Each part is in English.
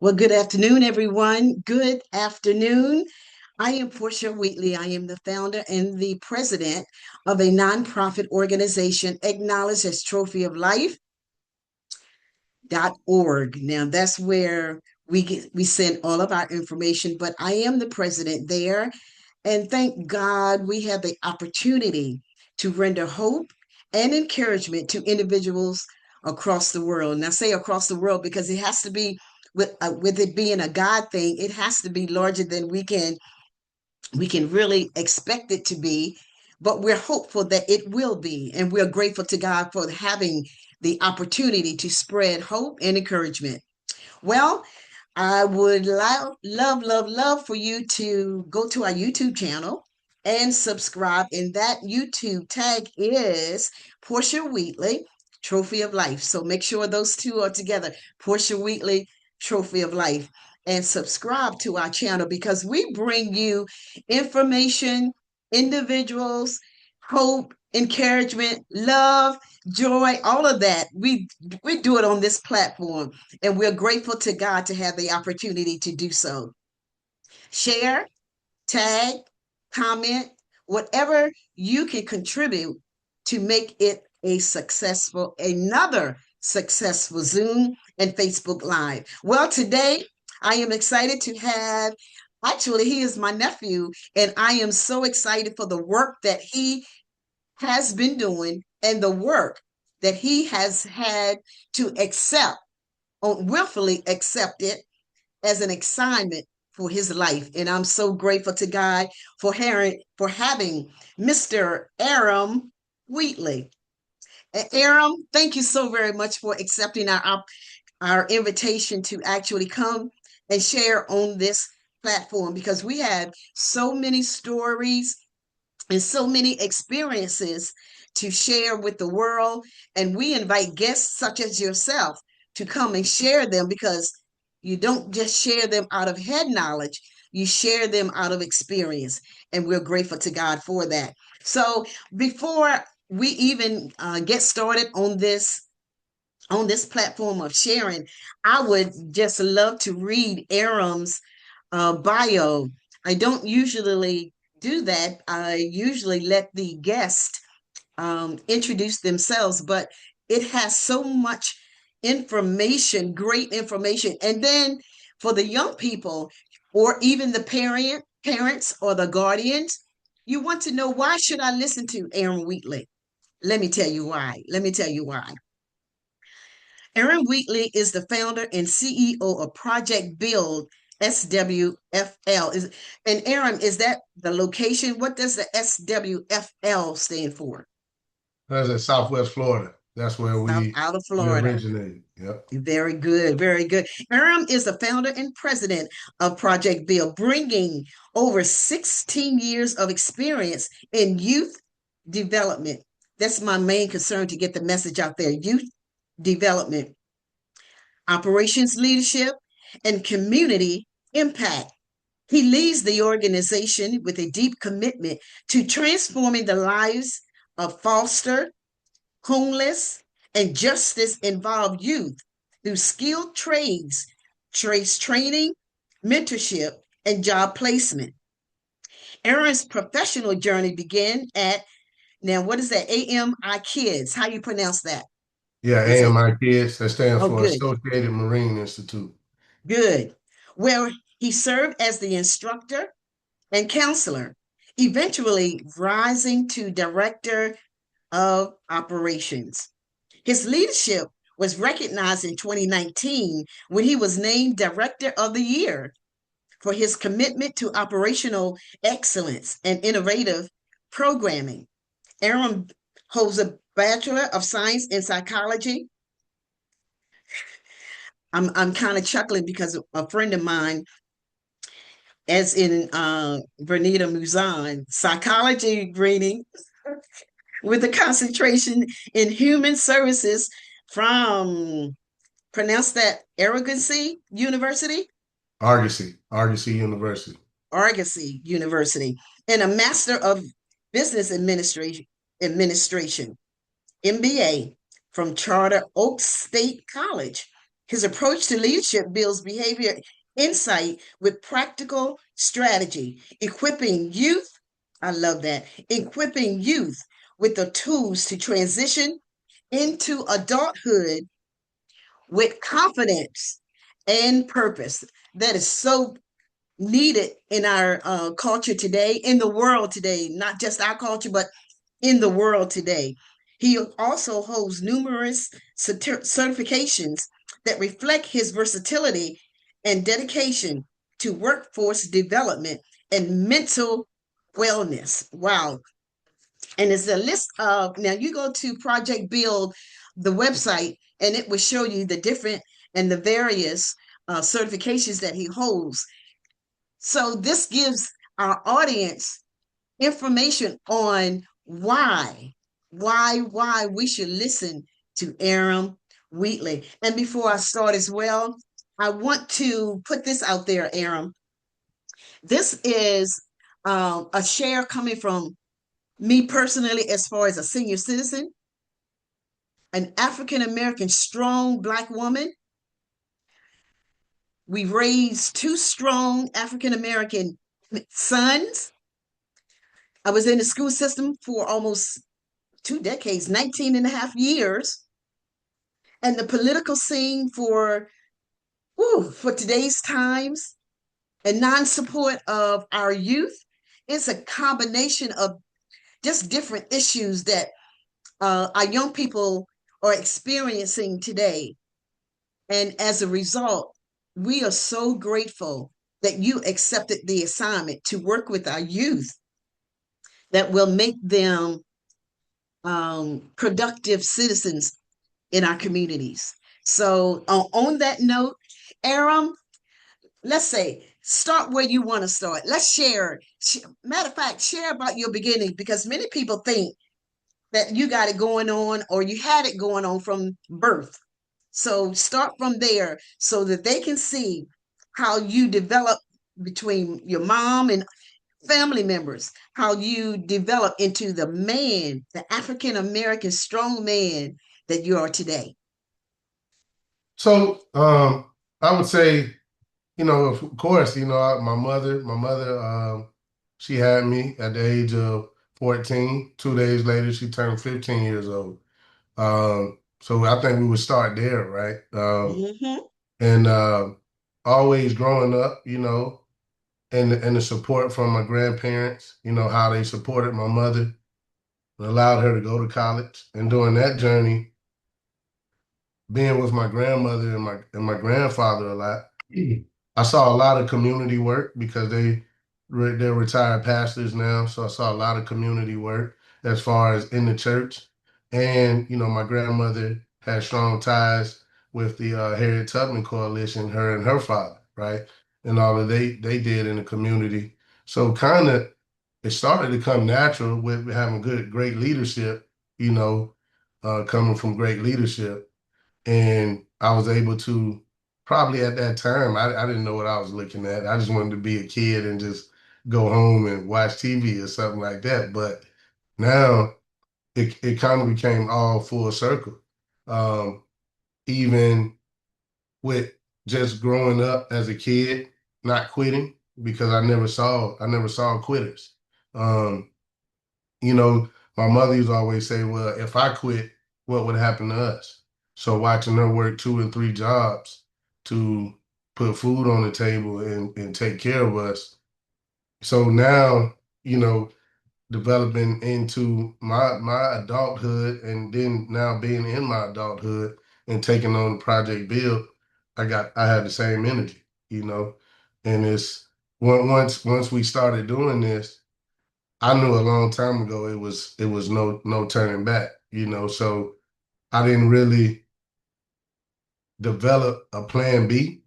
Well, good afternoon, everyone. Good afternoon. I am Portia Wheatley. I am the founder and the president of a nonprofit organization acknowledged as Trophy of Life.org. Now, that's where we send all of our information, but I am the president there. And thank God we have the opportunity to render hope and encouragement to individuals across the world. And I say across the world because it has to be with it being a God thing, it has to be larger than we can really expect it to be. But we're hopeful that it will be, and we're grateful to God for having the opportunity to spread hope and encouragement. Well, I would love for you to go to our YouTube channel and subscribe. And that YouTube tag is Portia Wheatley, Trophy of Life. So make sure those two are together, Portia Wheatley, Trophy of Life. And subscribe to our channel because we bring you information, individuals, hope, encouragement, love, joy, all of that. We do it on this platform, and we're grateful to God to have the opportunity to do so. Share, tag, comment, whatever you can contribute to make it another successful Zoom and Facebook Live. Well, today I am excited to have, actually, he is my nephew, and I am so excited for the work that he has been doing and the work that he has had to accept, or willfully accept it as an assignment for his life. And I'm so grateful to God for having Mr. Aram Wheatley. Aram, thank you so very much for accepting our invitation to actually come and share on this platform because we have so many stories and so many experiences to share with the world. And we invite guests such as yourself to come and share them because you don't just share them out of head knowledge, you share them out of experience. And we're grateful to God for that. So before we even get started on this platform of sharing, I would just love to read Aram's bio. I don't usually do that. I usually let the guest introduce themselves, but it has so much information, great information. And then for the young people, or even the parents or the guardians, you want to know, why should I listen to Aram Wheatley? Let me tell you why. Let me tell you why. Aram Wheatley is the founder and CEO of Project Build SWFL. And Aram, is that the location? What does the SWFL stand for? That's in Southwest Florida. That's where Out of we Florida. originated. Yep. Very good, very good. Aram is the founder and president of Project Build, bringing over 16 years of experience in youth development. That's my main concern, to get the message out there. Youth development, operations leadership, and community impact. He leads the organization with a deep commitment to transforming the lives of foster, homeless, and justice involved youth through skilled trades training, mentorship, and job placement. Aaron's professional journey began at, now what is that? AMI Kids. How you pronounce that? Yeah, Is it? AMI Kids. That stands Oh, for good, Associated Marine Institute. good. Where he served as the instructor and counselor, eventually rising to director of operations. His leadership was recognized in 2019 when he was named Director of the Year for his commitment to operational excellence and innovative programming. Aram holds a Bachelor of Science in Psychology. I'm kind of chuckling because a friend of mine, as in Vernita Muzan, psychology greening with a concentration in human services from, pronounce that, Arrogance University, Argosy University. Argosy University, and a Master of Business Administration, MBA, from Charter Oak State College. His approach to leadership builds behavior insight with practical strategy, equipping youth. I love that. Equipping youth with the tools to transition into adulthood with confidence and purpose. That is so needed in our culture today, in the world today, not just our culture, but in the world today. He also holds numerous certifications that reflect his versatility and dedication to workforce development and mental wellness. Wow. And it's a list of, now you go to Project Build, the website, and it will show you the different and the various certifications that he holds. So this gives our audience information on why we should listen to Aram Wheatley. And before I start as well, I want to put this out there, Aram. This is a share coming from me personally, as far as a senior citizen, an African American strong Black woman. We raised two strong African American sons. I was in the school system for almost 2 decades, 19 and a half years. And the political scene for today's times and non-support of our youth is a combination of just different issues that our young people are experiencing today. And as a result, we are so grateful that you accepted the assignment to work with our youth that will make them productive citizens in our communities. So, on that note, Aram, let's say start where you want to start. Let's share. Matter of fact, share about your beginning, because many people think that you got it going on or you had it going on from birth. So start from there so that they can see how you develop between your mom and family members, how you develop into the man, the African American strong man that you are today. So I would say, of course, my mother, she had me at the age of 14. 2 days later, she turned 15 years old. So I think we would start there, right? Mm-hmm. And always growing up, and the support from my grandparents, how they supported my mother and allowed her to go to college. And during that journey, being with my grandmother and my grandfather a lot, I saw a lot of community work because they're retired pastors now. So I saw a lot of community work as far as in the church. And, my grandmother had strong ties with the Harriet Tubman Coalition, her and her father, right? And all that they did in the community. So kind of it started to come natural with having great leadership, coming from great leadership. And I was able to probably at that time, I didn't know what I was looking at. I just wanted to be a kid and just go home and watch TV or something like that. But now it kind of became all full circle. Um, Even with just growing up as a kid, not quitting because I never saw quitters. Um, you know, my mother used to always say, well, if I quit, what would happen to us? So watching her work 2 and 3 jobs to put food on the table and take care of us. So now, you know, developing into my adulthood and then now being in my adulthood and taking on Project Build, I had the same energy, and it's once we started doing this, I knew a long time ago it was no turning back, so I didn't really develop a plan B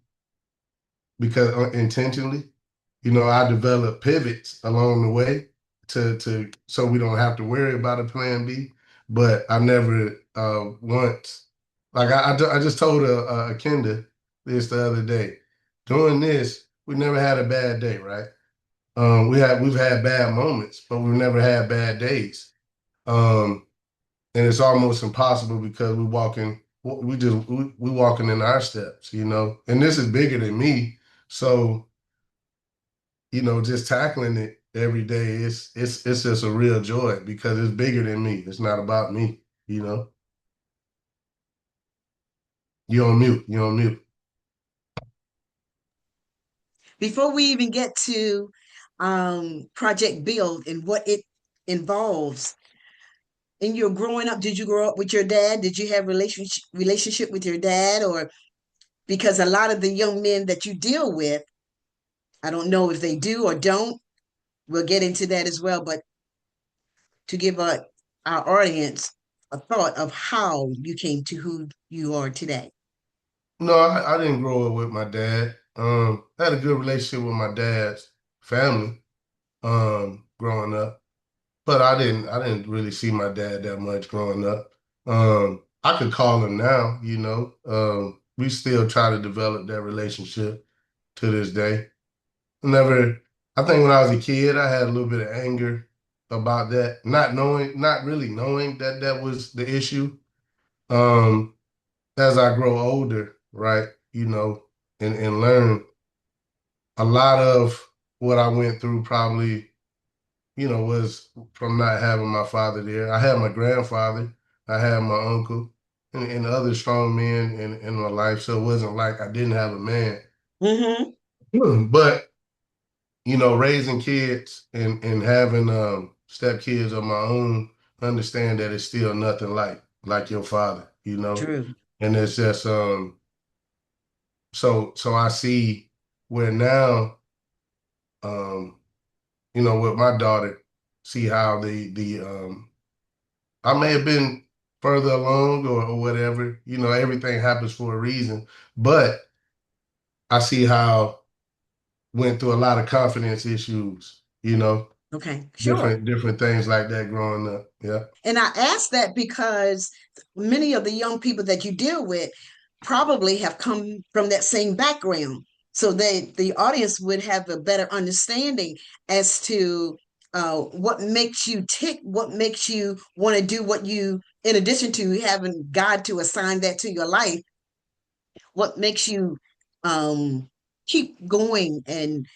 because intentionally, I developed pivots along the way to so we don't have to worry about a plan B. But I never once, like I just told a Kenda this the other day. Doing this, we never had a bad day, right? We've had bad moments, but we've never had bad days. Um, and it's almost impossible because we walking in our steps, you know. And this is bigger than me, so you know, just tackling it every day, it's just a real joy because it's bigger than me. It's not about me, you know. You on mute. You on mute. Before we even get to Project Build and what it involves, in your growing up, did you grow up with your dad? Did you have relationship with your dad? Or because a lot of the young men that you deal with, I don't know if they do or don't. We'll get into that as well. But to give our audience a thought of how you came to who you are today. No, I didn't grow up with my dad. I had a good relationship with my dad's family, growing up. But I didn't really see my dad that much growing up. I could call him now, you know. We still try to develop that relationship to this day. Never, I think when I was a kid, I had a little bit of anger about that, not really knowing that that was the issue. Um, as I grow older, right, you know, and learn a lot of what I went through probably, you know, was from not having my father there. I had my grandfather, I had my uncle, and other strong men in my life. So it wasn't like I didn't have a man. Mm-hmm. But, you know, raising kids and having stepkids of my own, understand that it's still nothing like your father, you know. True. And it's just so I see where now um, you know, with my daughter, see how the I may have been further along or whatever. You know, everything happens for a reason. But I see how went through a lot of confidence issues, you know, Okay, sure. different things like that growing up. Yeah. And I ask that because many of the young people that you deal with probably have come from that same background. So the audience would have a better understanding as to what makes you tick, what makes you want to do what you, in addition to having God to assign that to your life, what makes you um, keep going and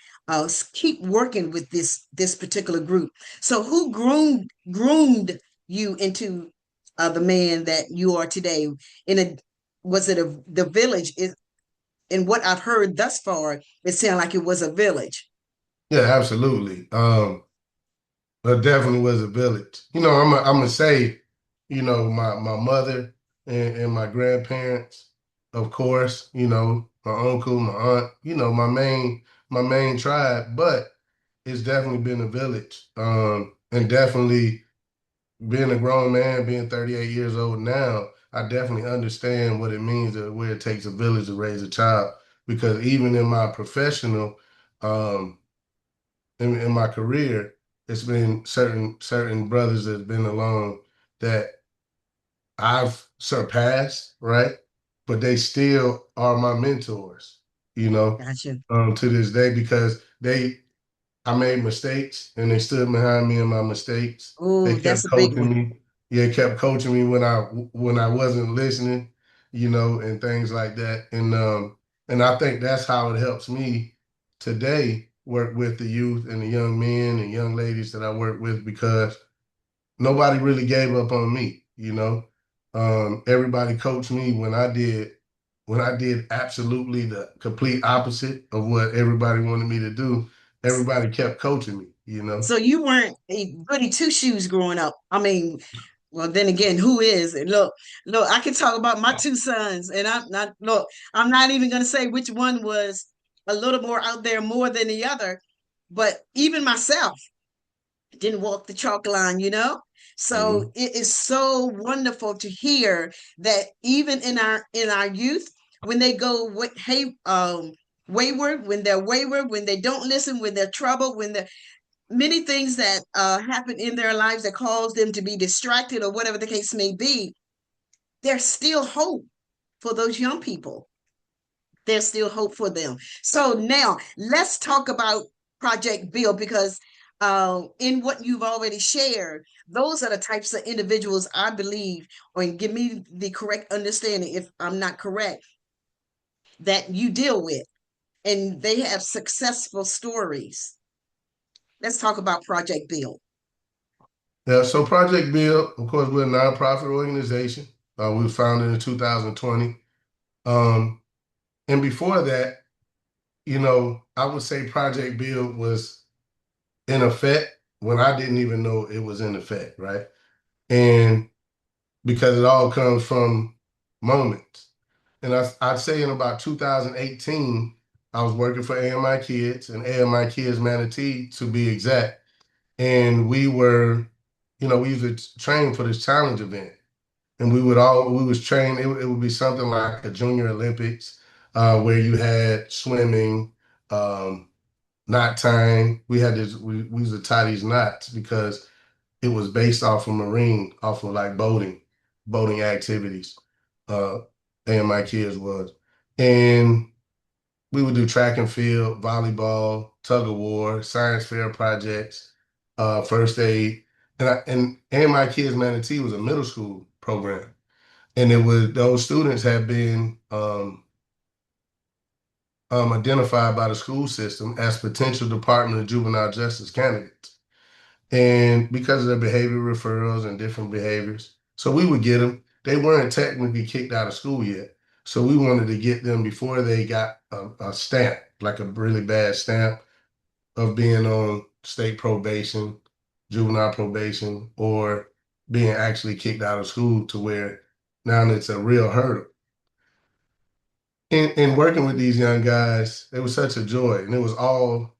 keep working with this particular group. So who groomed you into the man that you are today? In a Was it the village? In what I've heard thus far, it sounded like it was a village. Yeah, absolutely. But definitely was a village. You know, I'm gonna say, you know, my mother and my grandparents, of course, you know, my uncle, my aunt, you know, my main tribe, but it's definitely been a village. And definitely being a grown man, being 38 years old now, I definitely understand what it means that where it takes a village to raise a child. Because even in my professional um in my career, it's been certain brothers that's been along that I've surpassed, right? But they still are my mentors, you know, Gotcha. to this day because I made mistakes and they stood behind me in my mistakes. They Oh, kept that's a big coaching one. me. Yeah, kept coaching me when I wasn't listening, you know, and things like that. And I think that's how it helps me today work with the youth and the young men and young ladies that I work with because nobody really gave up on me, you know. Everybody coached me when I did absolutely the complete opposite of what everybody wanted me to do. Everybody kept coaching me, you know. So you weren't a goody two shoes growing up. I mean, well, then again, who is? And look, I can talk about my two sons, and I'm not even going to say which one was a little more out there more than the other, but even myself didn't walk the chalk line, you know? So Mhm. it is so wonderful to hear that even in our youth, when they go wayward, when they don't listen, when they're troubled, when they're many things that happen in their lives that cause them to be distracted or whatever the case may be, there's still hope for those young people. There's still hope for them. So now let's talk about Project Build because in what you've already shared, those are the types of individuals I believe, or give me the correct understanding if I'm not correct, that you deal with, and they have successful stories. Let's talk about Project Build. Yeah, so Project Build, of course, we're a nonprofit organization. We were founded in 2020. Um, and before that, I would say Project Build was in effect when I didn't even know it was in effect, right? And because it all comes from moments. And I'd say in about 2018, I was working for AMI Kids and AMI Kids Manatee to be exact. And we used to train for this challenge event. And we was trained, it would be something like a Junior Olympics, where you had swimming, um, knot tying. We used to tie these knots because it was based off of marine, off of like boating activities. Uh, AMI Kids was. And we would do track and field, volleyball, tug of war, science fair projects, first aid. And AMI Kids Manatee was a middle school program. And it was those students had been identified by the school system as potential Department of Juvenile Justice candidates. And because of their behavior referrals and different behaviors, so we would get them. They weren't technically kicked out of school yet. So we wanted to get them before they got a stamp, like a really bad stamp of being on state probation, juvenile probation, or being actually kicked out of school to where now it's a real hurdle. In working with these young guys, it was such a joy, and it was all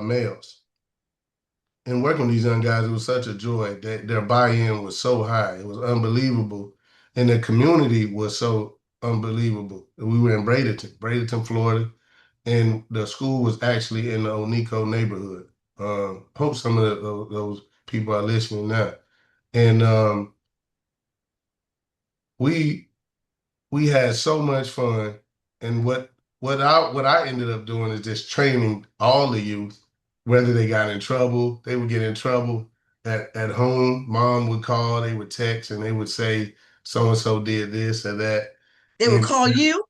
males. And working with these young guys, it was such a joy that their buy-in was so high. It was unbelievable. And the community was so unbelievable. We were in Bradenton, Florida, and the school was actually in the Onico neighborhood. Hope some of those people are listening now. And we we had so much fun. And what I ended up doing is just training all the youth, whether they got in trouble, they would get in trouble at home. Mom would call, they would text, and they would say so and so did this or that. They will And call you.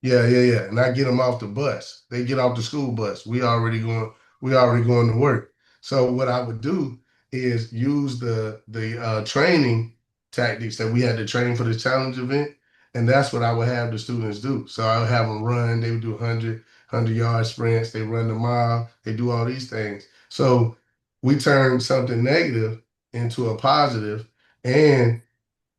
yeah, yeah, yeah. And I get them off the bus. They get off the school bus. We already going to work. So what I would do is use the training tactics that we had to train for the challenge event. And that's what I would have the students do. So I would have them run, they would do 100 yard sprints, they run the mile, they do all these things. So we turned something negative into a positive, and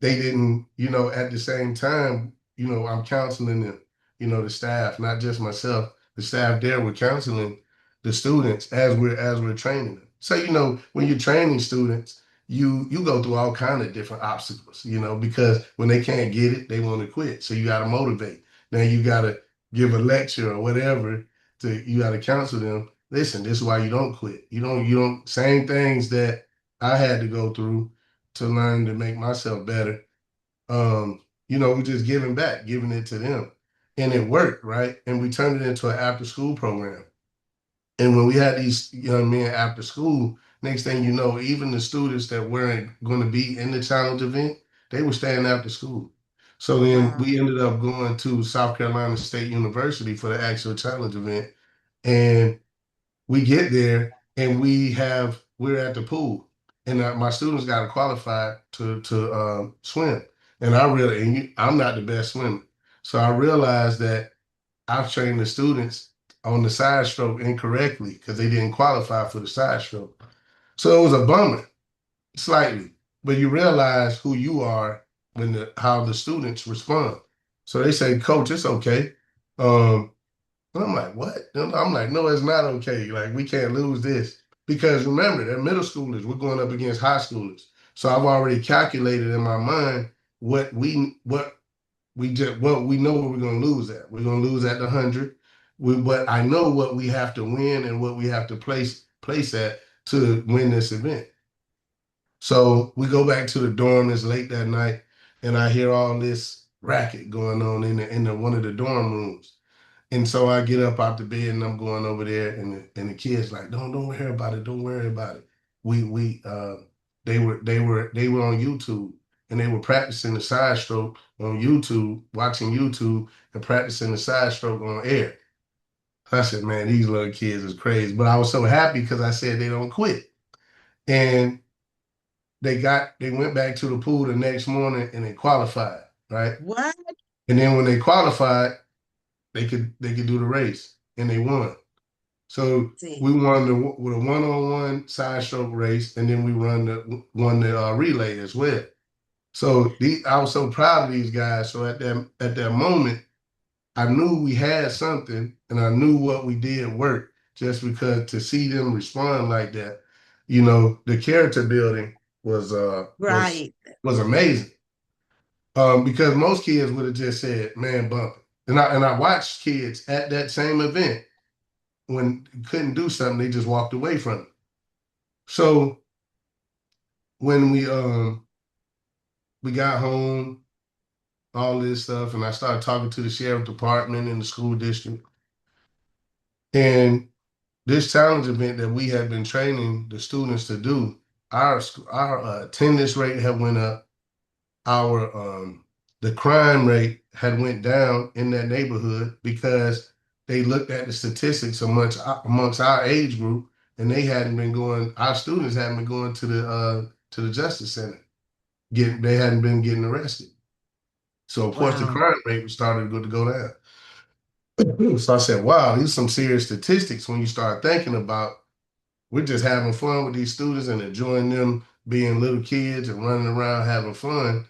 they didn't, at the same time, I'm counseling them, the staff, not just myself, the staff there were counseling the students as we're training them. So, when you're training students, you go through all kind of different obstacles, because when they can't get it, they want to quit. So you got to motivate. Now you got to give a lecture or whatever you got to counsel them. Listen, this is why you don't quit. You don't, same things that I had to go through to learn to make myself better. We're just giving back, giving it to them. And it worked, right? And we turned it into an after school program. And when we had these young men after school, next thing you know, even the students that weren't going to be in the challenge event, they were staying after school. So then Wow. we ended up going to South Carolina State University for the actual challenge event. And we get there and we're at the pool, and my students got to qualify to swim. And I'm not the best swimmer, so I realized that I've trained the students on the side stroke incorrectly because they didn't qualify for the side stroke. So it was a bummer, slightly, but you realize who you are when how the students respond. So they say, "Coach, it's okay." Um, and I'm like, what? And I'm like, no, it's not okay. Like, we can't lose this. Because remember, they're middle schoolers. We're going up against high schoolers. So I've already calculated in my mind what we know what we're gonna lose at. We're gonna lose at the 100. But I know what we have to win and what we have to place at to win this event. So we go back to the dorm. It's late that night, and I hear all this racket going on in one of the dorm rooms. And so I get up out the bed and I'm going over there, and the kids like, don't worry about it, don't worry about it. We they were on YouTube, and they were practicing the side stroke on YouTube, watching YouTube and practicing the side stroke on air. I said, man, these little kids is crazy. But I was so happy because I said they don't quit. And they went back to the pool the next morning and they qualified, right? What? And then when they qualified, they could do the race and they won. So See, we won with a one-on-one side stroke race, and then we won the relay as well. So I was so proud of these guys. So at that moment, I knew we had something, and I knew what we did worked. Just because to see them respond like that, the character building was uh was right. was amazing. Because most kids would have just said, "Man, bump it." And I watched kids at that same event when couldn't do something, they just walked away from it. So when we got home, all this stuff, and I started talking to the sheriff department and the school district, and this challenge event that we had been training the students to do, our attendance rate had went up. Our The crime rate had went down in that neighborhood because they looked at the statistics amongst our age group, and they hadn't been going. Our students hadn't been going to the justice center. They hadn't been getting arrested. So of course the Wow. crime rate was started to go down. So I said, "Wow, these are some serious statistics." When you start thinking about, we're just having fun with these students and enjoying them being little kids and running around having fun,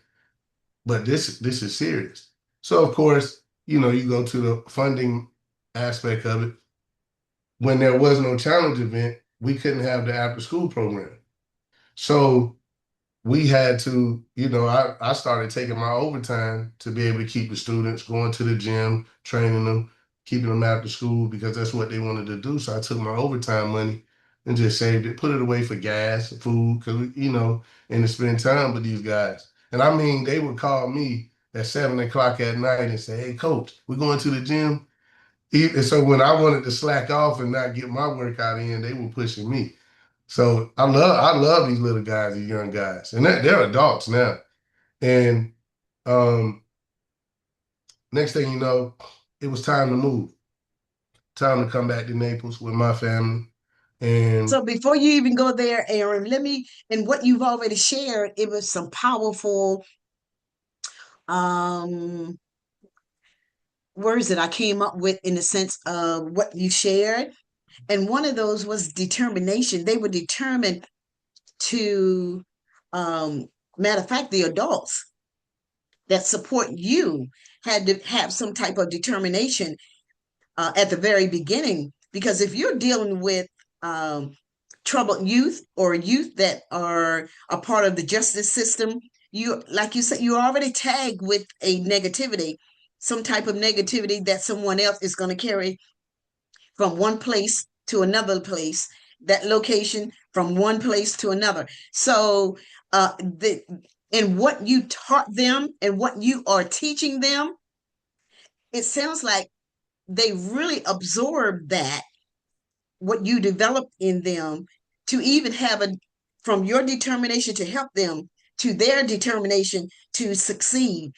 but this is serious. So of course, you go to the funding aspect of it. When there was no challenge event, we couldn't have the after school program. So we had to, I started taking my overtime to be able to keep the students going to the gym, training them, keeping them after school because that's what they wanted to do. So I took my overtime money and just saved it, put it away for gas, food, because, and to spend time with these guys. And I mean, they would call me at 7 o'clock at night and say, "Hey, coach, we're going to the gym." And so when I wanted to slack off and not get my workout in, they were pushing me. So I love these little guys, these young guys, and they're adults now. And um, next thing you know, it was time to move, time to come back to Naples with my family. And So before you even go there, Aaron, and what you've already shared, it was some powerful um words that I came up with in the sense of what you shared. And one of those was determination. They were determined to, um, matter of fact, the adults that support you had to have some type of determination at the very beginning. Because if you're dealing with um, troubled youth or youth that are a part of the justice system, like you said, you're already tagged with a negativity, some type of negativity that someone else is going to carry from one place to another place, that location from one place to another. So, the and what you taught them and what you are teaching them, it sounds like they really absorb that what you developed in them to even have a from your determination to help them to their determination to succeed.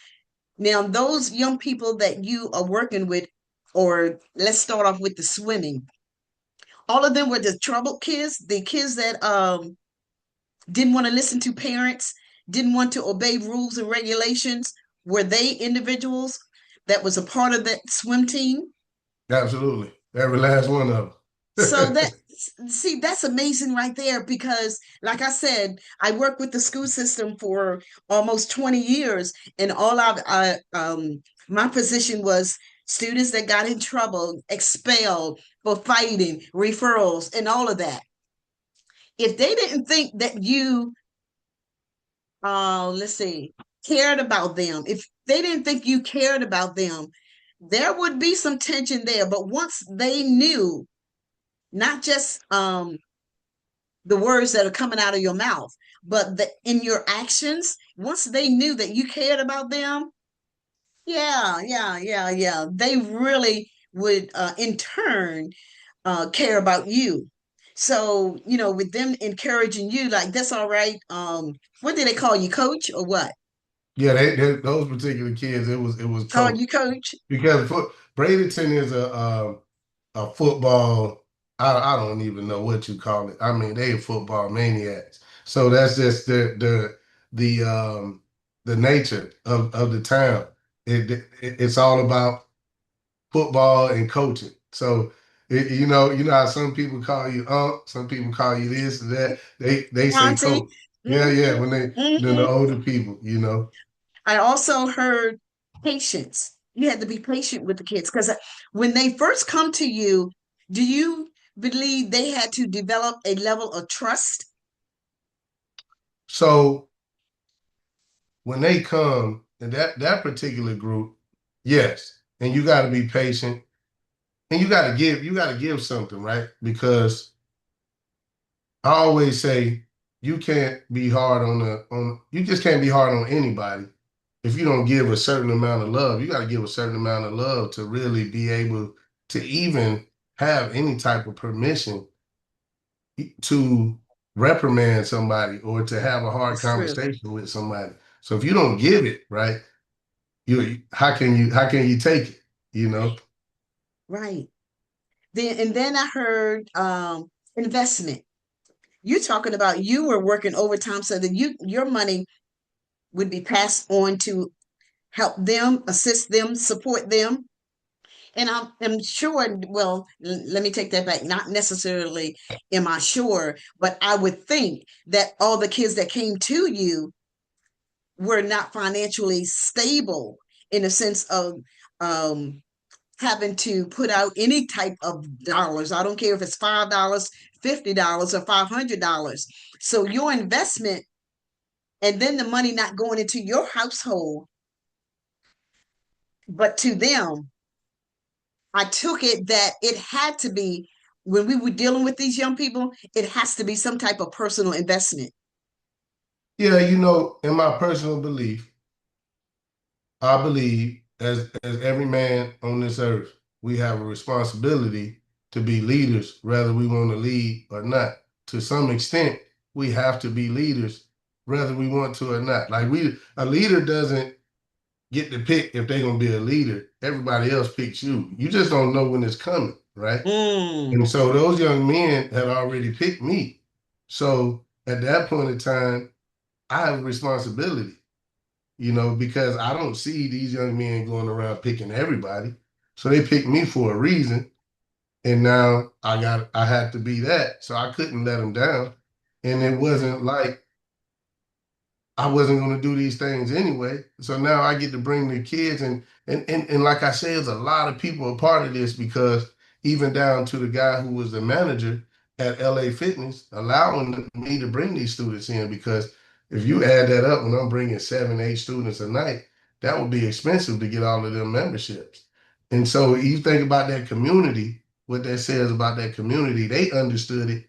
Now, those young people that you are working with, or let's start off with the swimming, all of them were the troubled kids, the kids that didn't want to listen to parents, didn't want to obey rules and regulations. Were they individuals that was a part of that swim team? absolutely, every last one of So them. that see, that's amazing right there because like I said, I worked with the school system for almost 20 years, and my position was students that got in trouble, expelled for fighting, referrals, and all of that. If they didn't think that you let's see, cared about them, if they didn't think you cared about them, there would be some tension there. But once they knew, not just the words that are coming out of your mouth, but in your actions, once they knew that you cared about them, yeah, yeah, yeah, yeah, they really would in turn care about you. So, with them encouraging you, like, that's all right. What do they call you, coach, or what? Yeah, those particular kids, it was Call coach you coach? because Bradenton is a football. I don't even know what you call it. I mean, they football maniacs. So that's just the nature of the town. It's all about football and coaching. So you know how some people call you some people call you this and that. They say Auntie? coach. Yeah, yeah. Hmm. Then the Hmm. older people. I also heard patience. You had to be patient with the kids because when they first come to you, do you believe they had to develop a level of trust? So when they come and that particular group, yes, and you got to be patient and you got to give something, right? Because I always say you can't be hard on you just can't be hard on anybody if you don't give a certain amount of love. You got to give a certain amount of love to really be able to even have any type of permission to reprimand somebody or to have a hard It's true. conversation with somebody. So if you don't give it, right, how can you take it? You know? Right. And then I heard investment. You're talking about you were working overtime so that your money would be passed on to help them, assist them, support them. And I'm sure, well, let me take that back. Not necessarily am I sure, but I would think that all the kids that came to you were not financially stable in the sense of um, having to put out any type of dollars. I don't care if it's $5, $50, or $500. So your investment and then the money not going into your household, but to them, I took it that it had to be when we were dealing with these young people, it has to be some type of personal investment. Yeah, in my personal belief, I believe as every man on this earth, we have a responsibility to be leaders, whether we want to lead or not. To some extent, we have to be leaders, whether we want to or not. Like a leader doesn't get to pick if they're gonna be a leader. Everybody else picks you. You just don't know when it's coming, right? Mm, And so those young men had already picked me. So at that point in time, I have a responsibility, because I don't see these young men going around picking everybody. So they picked me for a reason. And now I had to be that. So I couldn't let them down. And it right. wasn't like I wasn't going to do these things anyway. So now I get to bring the kids and like I said, there's a lot of people a part of this because even down to the guy who was the manager at LA Fitness, allowing me to bring these students in because if you add that up when I'm bringing 7, 8 students a night, that would be expensive to get all of them memberships. And so you think about that community, what that says about that community, they understood it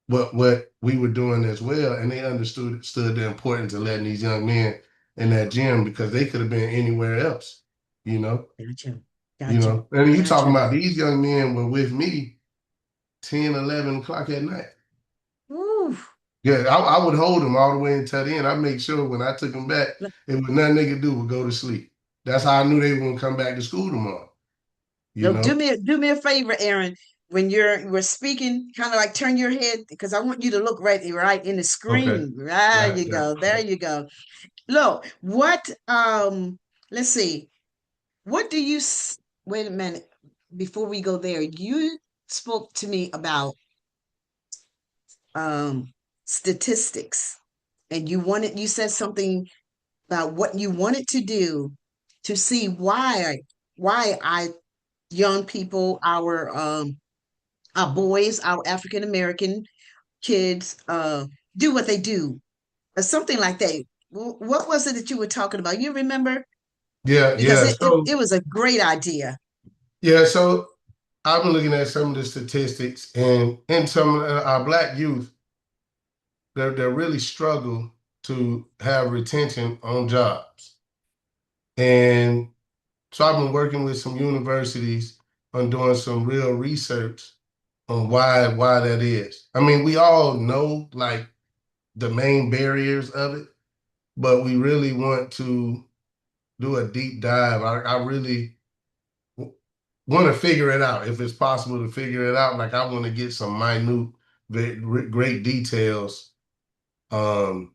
what we were doing as well, and they understood the importance of letting these young men in that gym because they could have been anywhere else, you know, Gotcha. Gotcha. And you talking Gotcha. about these young men were with me 10, 11 o'clock at night. Woo. Yeah, I would hold them all the way until the end. I make sure when I took them back, it was nothing they could do but go to sleep. That's how I knew they were gonna come back to school tomorrow. You No, do know? me do me a favor, Aaron. When we're speaking, kind of like turn your head because I want you to look right in the Okay. screen. There Got you it, got go. it, There got it. you go. Look, what let's see. What do you wait a minute before we go there. You spoke to me about um statistics and you said something about what you wanted to do to see why I young people, our boys, our African American kids do what they do, or something like that. What was it that you were talking about? You remember? Yeah, Because yeah. it was a great idea. So I've been looking at some of the statistics, and in some of our black youth, they really struggle to have retention on jobs. And so I've been working with some universities, on doing some real research on why that is. I mean, we all know like the main barriers of it, but we really want to do a deep dive. I really want to figure it out if it's possible to figure it out. Like I want to get some minute, great details um,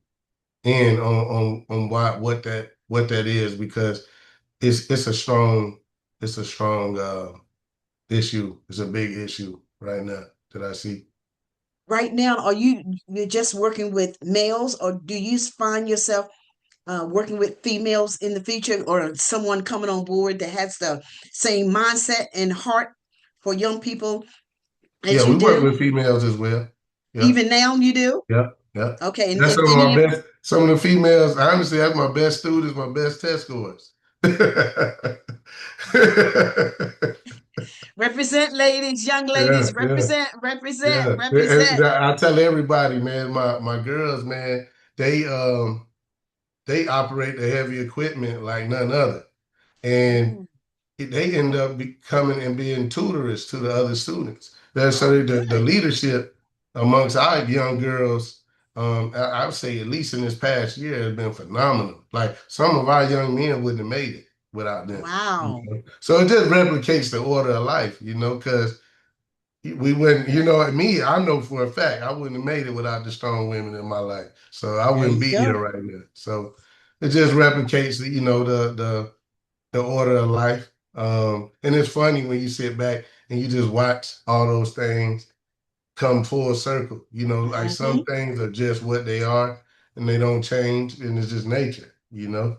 in on why what that is because it's a strong issue. It's a big issue right now that I see. Right now, you're just working with males, or do you find yourself working with females in the future, or someone coming on board that has the same mindset and heart for young people as Yeah, you we work do? with females as well. Yeah, Even now, you do? yeah, yeah. Okay, That's and some of any my of best. Some of the females, honestly, that's my best students, my best test scores. represent, ladies, young Yeah, ladies, yeah, represent, represent, yeah. represent. I tell everybody, man, my girls, man, they they operate the heavy equipment like none other, and Mm. they end up becoming and being tutors to the other students. That's Oh, so the good. leadership amongst our young girls, I would say at least in this past year has been phenomenal. Like some of our young men wouldn't have made it without them. You Wow. know? So it just replicates the order of life, you know, because we wouldn't, you know, me, I know for a fact I wouldn't have made it without the strong women in my life. So I There wouldn't you be go. here right now. So it just replicates, you know, the order of life. And it's funny when you sit back and you just watch all those things come full circle. You know, like some Hmm. things are just what they are and they don't change and it's just nature, you know?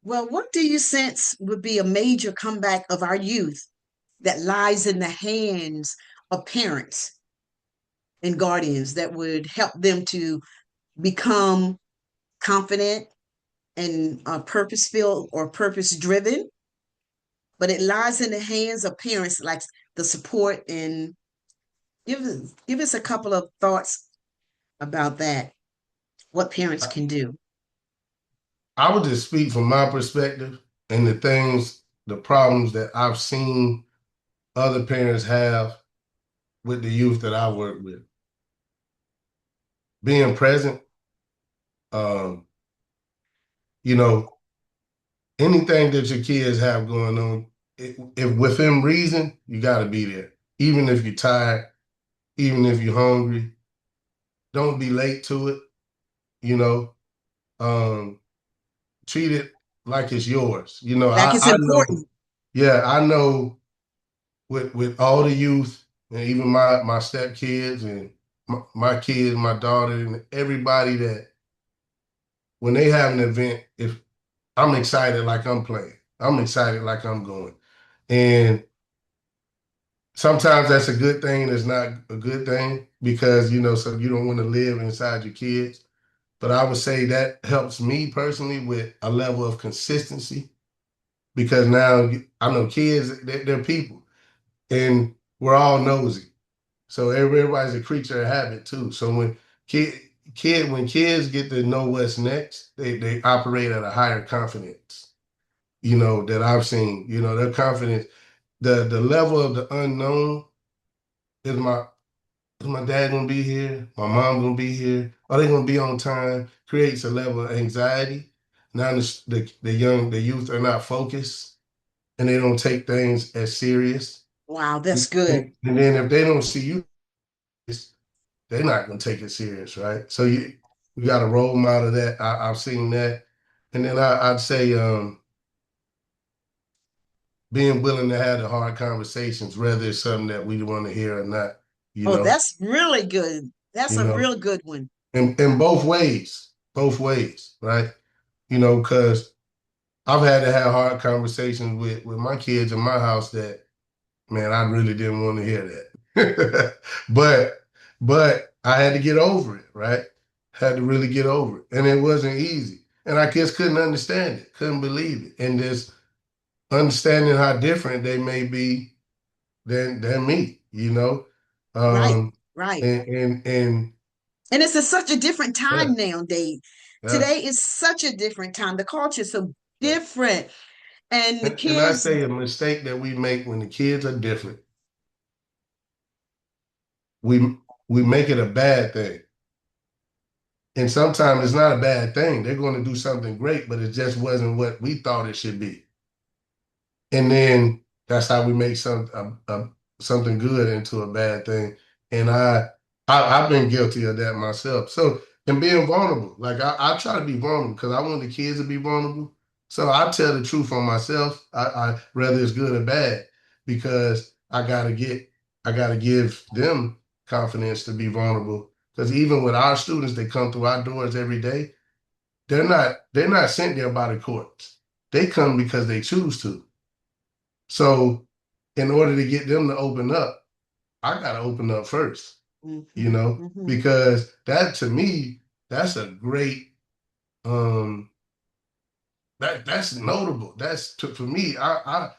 Well, what do you sense would be a major comeback of our youth that lies in the hands of parents and guardians that would help them to become confident and purpose filled or purpose driven? But it lies in the hands of parents, like the support, and give us a couple of thoughts about that. What parents I, can do. I would just speak from my perspective and the things, the problems that I've seen other parents have with the youth that I work with. Being present, um, you know, anything that your kids have going on, if within reason, you got to be there. Even if you're tired, even if you're hungry, don't be late to it. You know, um, treat it like it's yours. You know, Like it's I know, important. yeah, I know with all the youth and even my stepkids and my kids, my daughter, and everybody that when they have an event, if I'm excited like I'm playing, I'm excited like I'm going. And sometimes that's a good thing. It's not a good thing because, you know, so you don't want to live inside your kids. But I would say that helps me personally with a level of consistency because now I know kids, they're people and we're all nosy. So everybody's a creature of habit too. So when kid, when kids get to know what's next, they operate at a higher confidence, you know, that I've seen. You know, their confidence, the level of the unknown is is my dad gonna be here? My mom gonna be here? Are they gonna be on time? Creates a level of anxiety. Now the youth are not focused and they don't take things as serious. Wow, that's And good. then if they don't see you, they're not gonna take it serious, right? So you got a role model that I've seen that. And then I'd say being willing to have the hard conversations, whether it's something that we want to hear or not, you Oh, know, that's really good. That's you a know. real good one. In both ways, right? You know, because I've had to have hard conversations with my kids in my house that, man, I really didn't want to hear that. But I had to get over it, right? Had to really get over it. And it wasn't easy. And I just couldn't understand it, couldn't believe it. And just understanding how different they may be than me, you know? Right, Um right. and And it's such a different yeah, time nowadays. yeah, Today is such a different time. The culture is so yeah. different. And the And I kids, say a mistake that we make when the kids are different, we we make it a bad thing. And sometimes it's not a bad thing. They're going to do something great, but it just wasn't what we thought it should be. And then that's how we make something good into a bad thing. And I've been guilty of that myself. So and being vulnerable, like I try to be vulnerable because I want the kids to be vulnerable. So I tell the truth on myself. I whether it's good or bad because I gotta give them confidence to be vulnerable. Because even with our students that come through our doors every day, they're not sent there by the courts. They come because they choose to. So in order to get them to open up, I got to open up first, mhm, mhm. because that to me, that's a great, um, that's notable. For me, I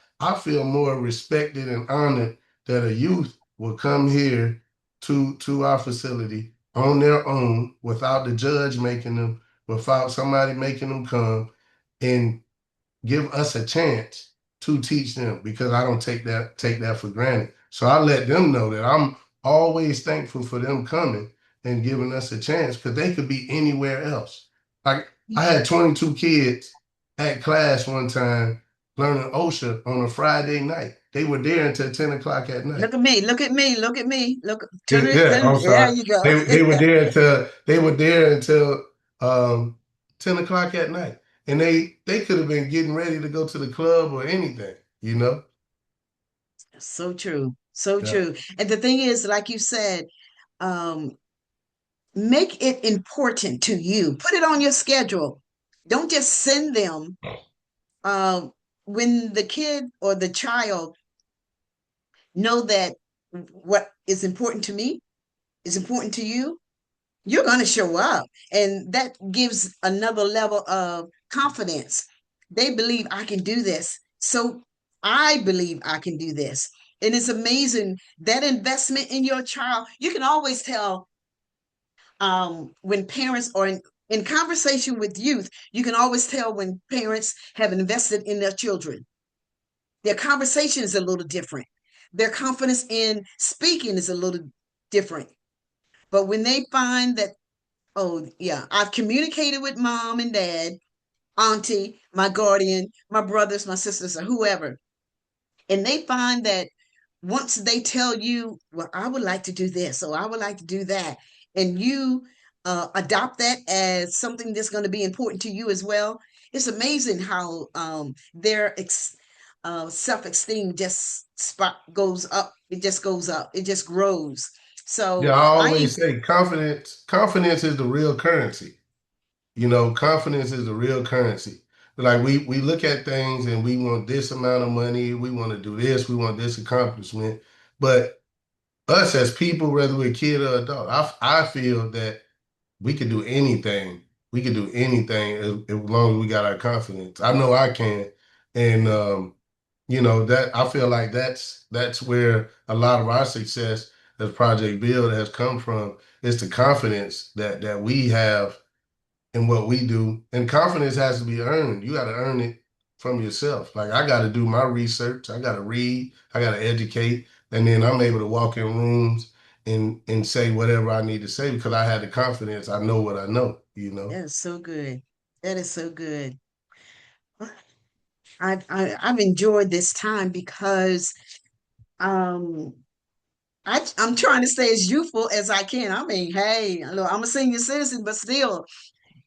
feel more respected and honored that a youth will come here to our facility on their own without the judge making them, without somebody making them come and give us a chance to teach them because I don't take that for granted. So I let them know that I'm always thankful for them coming and giving us a chance because they could be anywhere else. Like I had 22 kids at class one time learning OSHA on a Friday night. They were there until 10 o'clock at night. Look at me, look at me, look at me. Look, turn it, Yeah, I'm there sorry. you go. They were there until 10 o'clock at night. And they could have been getting ready to go to the club or anything. So true, so Yeah. true. And the thing is, like you said, um, make it important to you. Put it on your schedule. Don't just send them. Um, when the kid or the child know that what is important to me is important to you, you're going to show up. And that gives another level of confidence. They believe I can do this. So I believe I can do this. And it's amazing that investment in your child. You can always tell when parents are in conversation with youth, you can always tell when parents have invested in their children. Their conversation is a little different. Their confidence in speaking is a little different. But when they find that, oh, yeah, I've communicated with mom and dad, auntie, my guardian, my brothers, my sisters, or whoever, and they find that once they tell you, well, I would like to do this, or I would like to do that, and you adopt that as something that's going to be important to you as well, it's amazing how their self-esteem just goes up. It just goes up. It just grows. Yeah, So I I always say confidence is the real currency. Confidence is the real currency. Like we look at things and we want this amount of money, we want to do this, we want this accomplishment. But us as people, whether we're a kid or adult, I feel that we could do anything. We could do anything as long as we got our confidence. I know I can. And that I feel like that's where a lot of our success as Project Build has come from. It's the confidence that we have in what we do. And confidence has to be earned. You got to earn it from yourself. Like I got to do my research. I got to read. I got to educate. And then I'm able to walk in rooms and say whatever I need to say because I had the confidence. I know what I know. That is so good. That is so good. I've enjoyed this time because um I'm trying to stay as youthful as I can. I mean, hey, look, I'm a senior citizen, but still,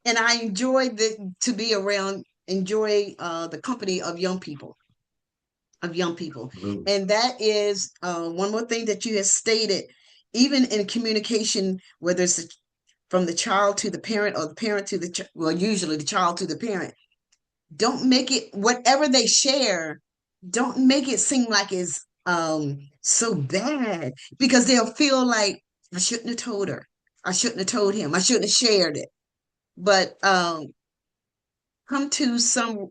and I enjoy to be around, enjoy the company of young people, Mhm. and that is one more thing that you have stated. Even in communication, whether it's from the child to the parent or the parent to well, usually the child to the parent, don't make it whatever they share, don't make it seem like it's so bad because they'll feel like I shouldn't have told her, I shouldn't have told him, I shouldn't have shared it. But come to some,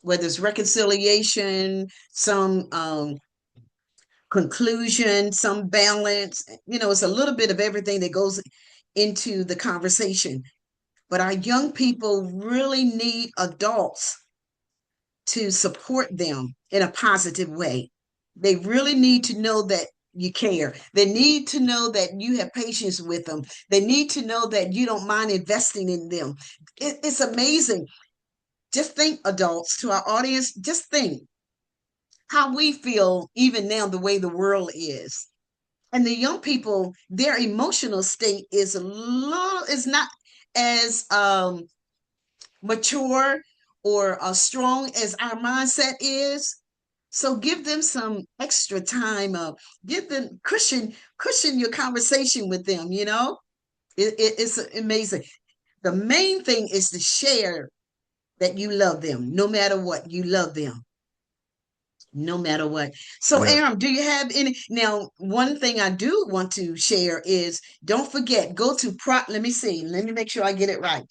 whether it's reconciliation, some conclusion, some balance, it's a little bit of everything that goes into the conversation. But our young people really need adults to support them in a positive way. They really need to know that you care. They need to know that you have patience with them. They need to know that you don't mind investing in them. It's amazing. Just think, adults, to our audience, just think how we feel even now, the way the world is. And the young people, their emotional state is is not as mature or strong as our mindset is. So give them some extra time. Give them cushion your conversation with them. It's amazing. The main thing is to share that you love them, no matter what. You love them, no matter what. So, Yeah. Aram, do you have any? Now, one thing I do want to share is don't forget, go to Let me see. Let me make sure I get it right.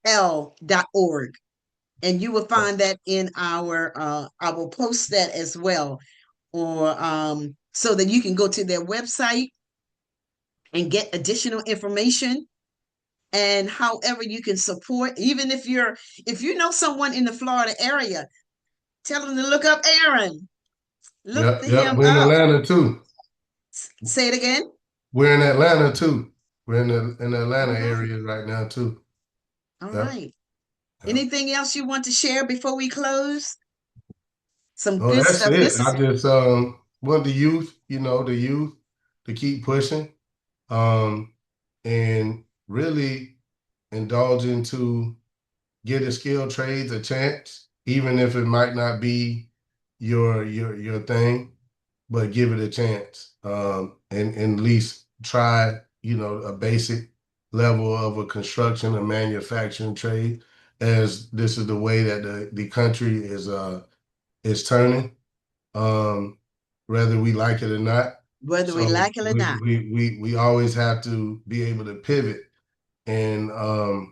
www.projectbuildswfl.org, and you will find that in our I will post that as well, or so that you can go to their website and get additional information, and however you can support. Even if you know someone in the Florida area, tell them to look up Aaron, look Yep. Yep. him We're in up. Atlanta too. Say it again. We're in Atlanta too. We're in the All Atlanta right. area right now too. All Yep. right. Yep. Anything else you want to share before we close? Some Oh, good that's stuff. it. This I is just want the youth to keep pushing, um, and really indulge into getting skilled trades a chance, even if it might not be your thing, but give it a chance. And at least try, a basic level of a construction or manufacturing trade, as this is the way that the country is turning, um, whether we like it or not. whether we So like it or we not. we we, we always have to be able to pivot, and a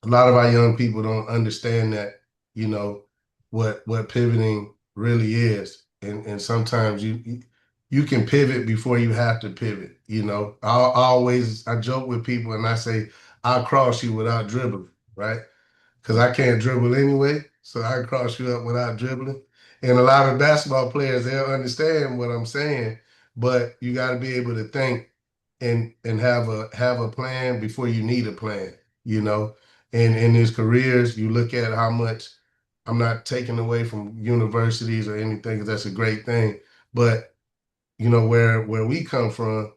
lot of our young people don't understand that, you know, what pivoting really is, and sometimes you can pivot before you have to pivot. I joke with people and I say I'll cross you without dribbling, right? Because I can't dribble anyway, so I cross you up without dribbling. And a lot of basketball players, they'll understand what I'm saying, but you got to be able to think and have a plan before you need a plan, you know. And in his careers, you look at how much. I'm not taking away from universities or anything, 'cause that's a great thing, but where we come from,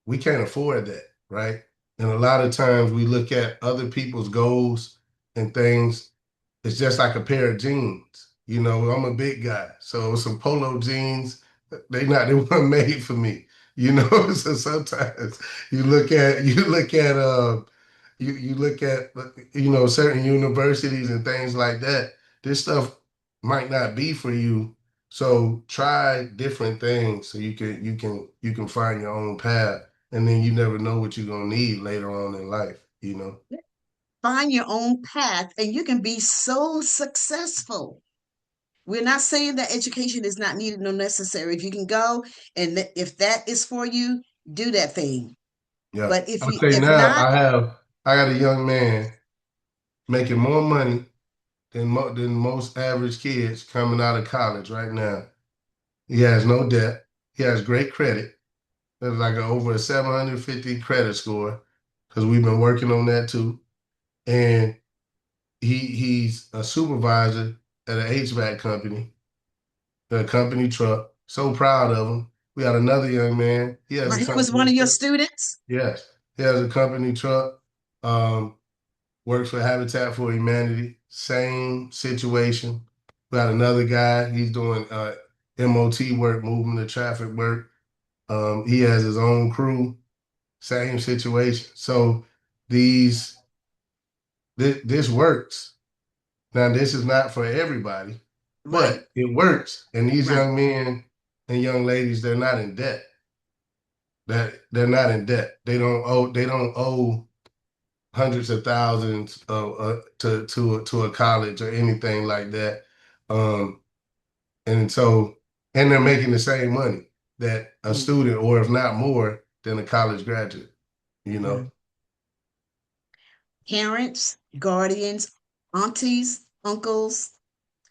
we can't afford that, right? And a lot of times we look at other people's goals and things. It's just like a pair of jeans. I'm a big guy, so some polo jeans, they weren't made for me. So sometimes you look at certain universities and things like that. This stuff might not be for you. So try different things so you can find your own path, and then you never know what you're gonna need later on in life. Find your own path, and you can be so successful. We're not saying that education is not needed nor necessary. If you can go, and if that is for you, do that thing. Yeah. But I'll tell you if now, not, I got a young man making more money than most average kids coming out of college right now. He has no debt. He has great credit. There's like over a 750 credit score, because we've been working on that too. And he's a supervisor at an HVAC company, a company truck. So proud of him. We got another young man. He has a he was one company of your truck. students. Yes, he has a company truck. Um, Works for Habitat for Humanity. Same situation. We got another guy. He's doing MOT work, movement of traffic work. He has his own crew. Same situation. So these this works. Now this is not for everybody, Right, but it works. And these right. young men and young ladies, they're not in debt. They're not in debt. They don't owe hundreds of thousands to a college or anything like that. Um, and so and they're making the same money that a Mm, student, or if not more than a college graduate, you yeah. know. parents, guardians, aunties, uncles,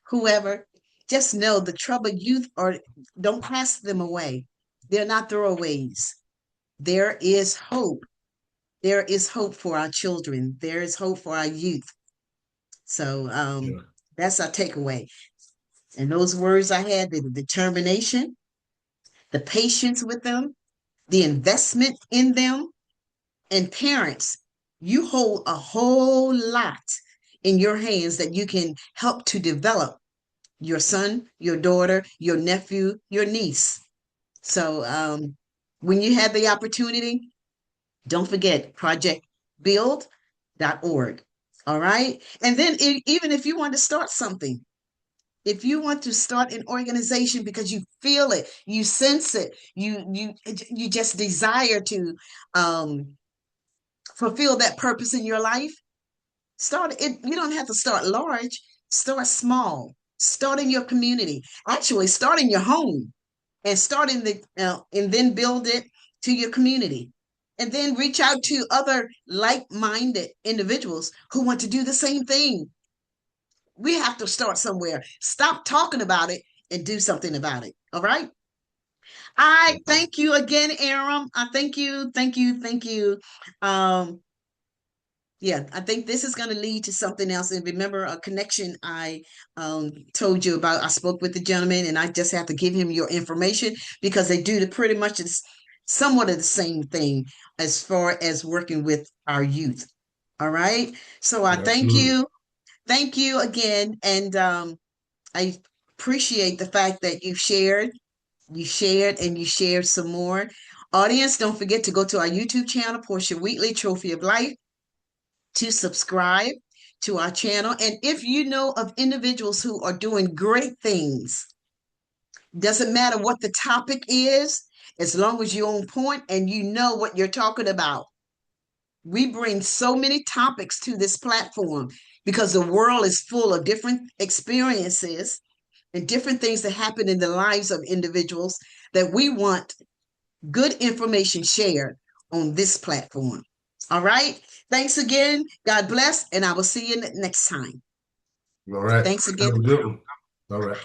whoever, just know the troubled youth are, don't pass them away. They're not throwaways. There is hope. There is hope for our children. There is hope for our youth. So Yeah. that's our takeaway. And those words I had, the determination, the patience with them, the investment in them, and parents, you hold a whole lot in your hands that you can help to develop your son, your daughter, your nephew, your niece. So when you have the opportunity, don't forget projectbuild.org. All right. And then even if you want to start something, if you want to start an organization because you feel it, you sense it, you just desire to um, fulfill that purpose in your life, start it. You don't have to start large. Start small. Start in your community. Actually, start in your home and start in the and then build it to your community. And then reach out to other like-minded individuals who want to do the same thing. We have to start somewhere. Stop talking about it and do something about it. All right. I thank you again, Aram. I thank you, thank you, thank you. Um, yeah, I think this is going to lead to something else. And remember a connection I told you about. I spoke with the gentleman, and I just have to give him your information because they do the pretty much somewhat of the same thing as far as working with our youth. All right. So I Yeah, absolutely. thank you again, and I appreciate the fact that you shared, and you shared some more. Audience, don't forget to go to our YouTube channel, Portia Wheatley, Trophy of Life, to subscribe to our channel. And if you know of individuals who are doing great things, doesn't matter what the topic is, as long as you're on point and you know what you're talking about. We bring so many topics to this platform because the world is full of different experiences and different things that happen in the lives of individuals that we want good information shared on this platform. All right. Thanks again. God bless. And I will see you next time. All right. Thanks Have again. a good one. All right.